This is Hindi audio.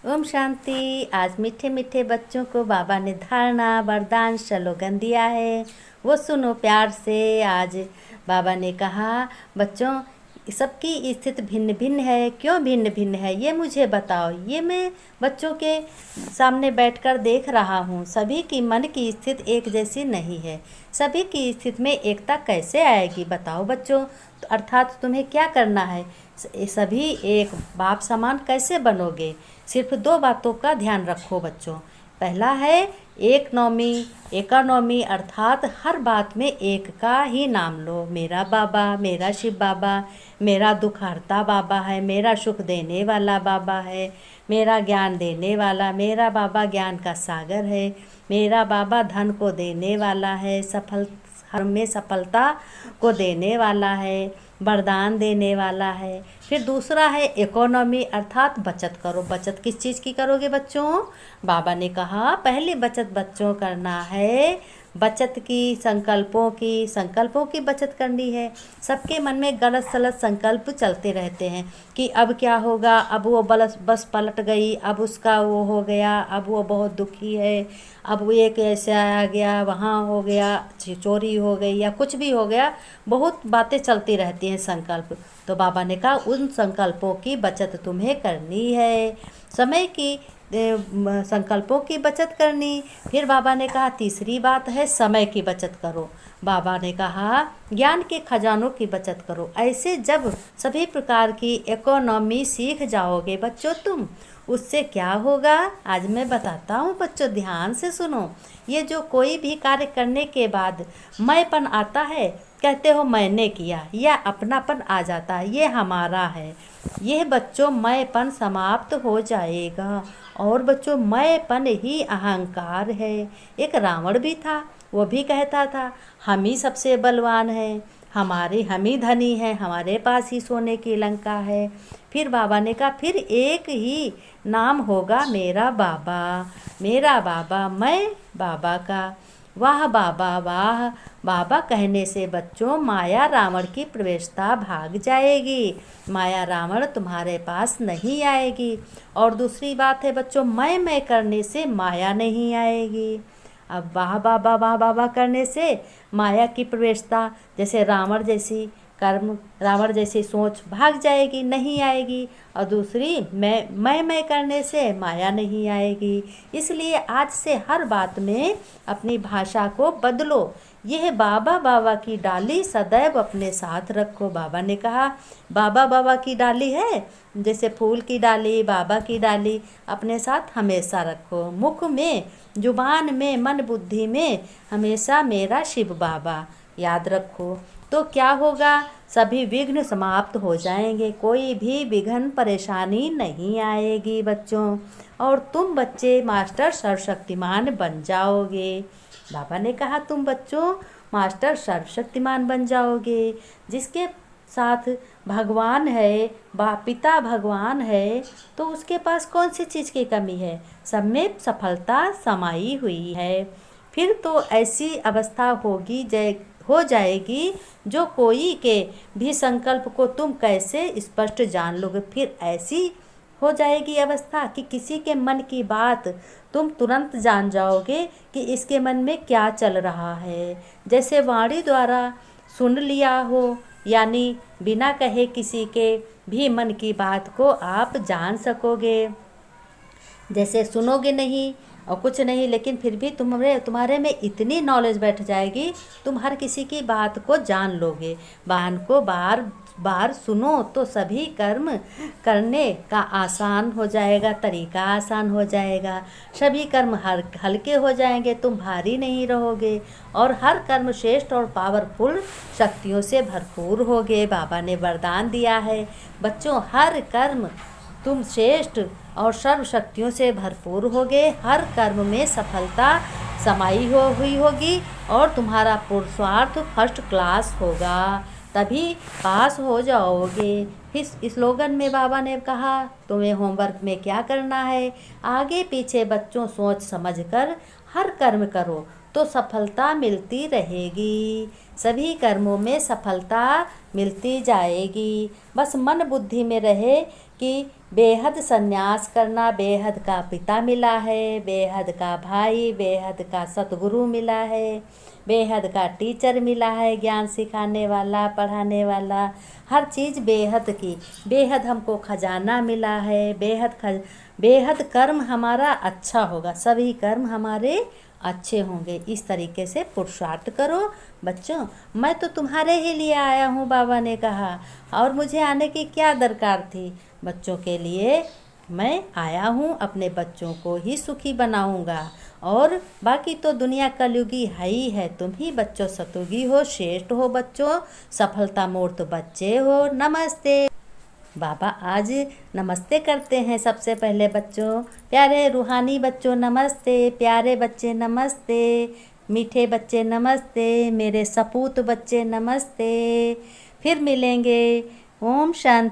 ओम शांति। आज मीठे मीठे बच्चों को बाबा ने धारणा वरदान स्लोगन दिया है, वो सुनो प्यार से। आज बाबा ने कहा, बच्चों सबकी स्थिति भिन्न भिन्न है। क्यों भिन्न भिन्न है ये मुझे बताओ। ये मैं बच्चों के सामने बैठकर देख रहा हूँ। सभी की मन की स्थिति एक जैसी नहीं है। सभी की स्थिति में एकता कैसे आएगी बताओ बच्चों। तो अर्थात तुम्हें क्या करना है, सभी एक बाप समान कैसे बनोगे। सिर्फ दो बातों का ध्यान रखो बच्चों। पहला है एकानोमी, अर्थात हर बात में एक का ही नाम लो। मेरा बाबा, मेरा शिव बाबा, मेरा दुख हरता बाबा है, मेरा सुख देने वाला बाबा है, मेरा ज्ञान देने वाला, मेरा बाबा ज्ञान का सागर है, मेरा बाबा धन को देने वाला है, हर में सफलता को देने वाला है, वरदान देने वाला है। फिर दूसरा है इकोनॉमी, अर्थात बचत करो। बचत किस चीज़ की करोगे बच्चों? बाबा ने कहा पहली बचत बच्चों करना है बचत की, संकल्पों की बचत करनी है। सबके मन में गलत सलत संकल्प चलते रहते हैं कि अब क्या होगा, अब वो बस पलट गई, अब उसका वो हो गया, अब वो बहुत दुखी है, अब वो एक ऐसे आ गया, वहाँ हो गया, चोरी हो गई या कुछ भी हो गया। बहुत बातें चलती रहती हैं संकल्प। तो बाबा ने कहा उन संकल्पों की बचत तुम्हें करनी है, समय की संकल्पों की बचत करनी। फिर बाबा ने कहा तीसरी बात है समय की बचत करो। बाबा ने कहा ज्ञान के खजानों की बचत करो। ऐसे जब सभी प्रकार की इकोनॉमी सीख जाओगे बच्चों तुम, उससे क्या होगा आज मैं बताता हूँ बच्चों, ध्यान से सुनो। ये जो कोई भी कार्य करने के बाद मैंपन आता है, कहते हो मैंने किया, या अपनापन आ जाता है, ये हमारा है। यह बच्चों मैंपन समाप्त हो जाएगा। और बच्चों मैंपन ही अहंकार है। एक रावण भी था, वो भी कहता था हम ही सबसे बलवान हैं, हम ही धनी हैं, हमारे पास ही सोने की लंका है। फिर बाबा ने कहा फिर एक ही नाम होगा मेरा बाबा, मैं बाबा का। वाह बाबा वाह। बाबा कहने से बच्चों माया रावण की प्रवेशता भाग जाएगी, माया रावण तुम्हारे पास नहीं आएगी। और दूसरी बात है बच्चों, मैं करने से माया नहीं आएगी। अब वाह बाबा करने से माया की प्रवेशता, जैसे रावण जैसी सोच भाग जाएगी, नहीं आएगी। और दूसरी मैं करने से माया नहीं आएगी। इसलिए आज से हर बात में अपनी भाषा को बदलो। यह बाबा की डाली सदैव अपने साथ रखो। बाबा ने कहा बाबा की डाली है, जैसे फूल की डाली, बाबा की डाली अपने साथ हमेशा रखो। मुख में, जुबान में, मन बुद्धि में हमेशा मेरा शिव बाबा याद रखो। तो क्या होगा, सभी विघ्न समाप्त हो जाएंगे, कोई भी विघ्न परेशानी नहीं आएगी बच्चों। और तुम बच्चे मास्टर सर्वशक्तिमान बन जाओगे। बाबा ने कहा तुम बच्चों मास्टर सर्वशक्तिमान बन जाओगे। जिसके साथ भगवान है, पिता भगवान है, तो उसके पास कौन सी चीज़ की कमी है? सब में सफलता समाई हुई है। फिर तो ऐसी अवस्था हो जाएगी जो कोई के भी संकल्प को तुम कैसे स्पष्ट जान लोगे। फिर ऐसी हो जाएगी अवस्था कि किसी के मन की बात तुम तुरंत जान जाओगे कि इसके मन में क्या चल रहा है। जैसे वाणी द्वारा सुन लिया हो, यानी बिना कहे किसी के भी मन की बात को आप जान सकोगे। जैसे सुनोगे नहीं और कुछ नहीं, लेकिन फिर भी तुम्हारे में इतनी नॉलेज बैठ जाएगी, तुम हर किसी की बात को जान लोगे। बहन को बार बार सुनो तो सभी कर्म करने का आसान हो जाएगा, तरीका आसान हो जाएगा। सभी कर्म हल्के हो जाएंगे, तुम भारी नहीं रहोगे और हर कर्म श्रेष्ठ और पावरफुल शक्तियों से भरपूर होगे। बाबा ने वरदान दिया है बच्चों, हर कर्म तुम श्रेष्ठ और सर्व शक्तियों से भरपूर होगे। हर कर्म में सफलता समाई हुई होगी और तुम्हारा पुरुषार्थ फर्स्ट क्लास होगा, तभी पास हो जाओगे। इस स्लोगन में बाबा ने कहा तुम्हें होमवर्क में क्या करना है, आगे पीछे बच्चों सोच समझकर हर कर्म करो तो सफलता मिलती रहेगी। सभी कर्मों में सफलता मिलती जाएगी। बस मन बुद्धि में रहे कि बेहद संन्यास करना, बेहद का पिता मिला है, बेहद का भाई, बेहद का सतगुरु मिला है, बेहद का टीचर मिला है, ज्ञान सिखाने वाला, पढ़ाने वाला, हर चीज़ बेहद की। बेहद हमको खजाना मिला है, बेहद कर्म हमारा अच्छा होगा, सभी कर्म हमारे अच्छे होंगे। इस तरीके से पुरुषार्थ करो बच्चों। मैं तो तुम्हारे ही लिए आया हूँ, बाबा ने कहा, और मुझे आने की क्या दरकार थी। बच्चों के लिए मैं आया हूँ, अपने बच्चों को ही सुखी बनाऊँगा, और बाकी तो दुनिया कलयुगी है ही है। तुम ही बच्चों सतयुगी हो, श्रेष्ठ हो बच्चों, सफलता मूर्त बच्चे हो। नमस्ते। बाबा आज नमस्ते करते हैं सबसे पहले बच्चों। प्यारे रूहानी बच्चों नमस्ते, प्यारे बच्चे नमस्ते, मीठे बच्चे नमस्ते, मेरे सपूत बच्चे नमस्ते। फिर मिलेंगे। ओम शांति।